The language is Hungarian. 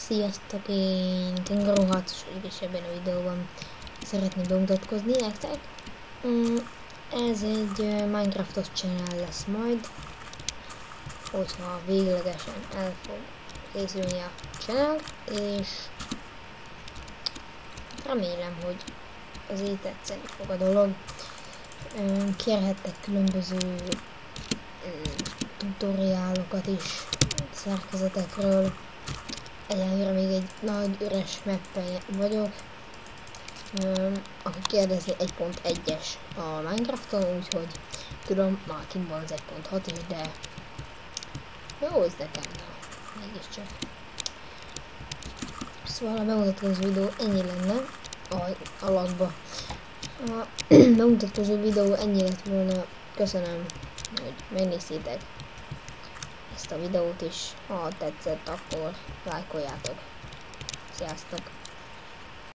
Sziasztok, én Kengaroo harcos vagyok, és ebben a videóban szeretnék bemutatkozni nektek. Ez egy Minecraftos channel lesz majd, hogyha véglegesen el fog készülni a channel, és remélem, hogy azért tetszeni fog a dolog. Kérhettek különböző tutoriálokat is szerkezetekről. Egyelőre még egy nagy üres mappen vagyok. Aki kérdezi 1.1-es a Minecrafton, úgyhogy tudom, már kint van az 1.6 is, de jó, ez nekem, mégiscsak. Szóval a bemutatkozó videó ennyi lenne alakba. A bemutatkozó videó ennyi lett volna. Köszönöm, hogy megnéztétek ezt a videót is. Ha tetszett, akkor lájkoljátok. Sziasztok!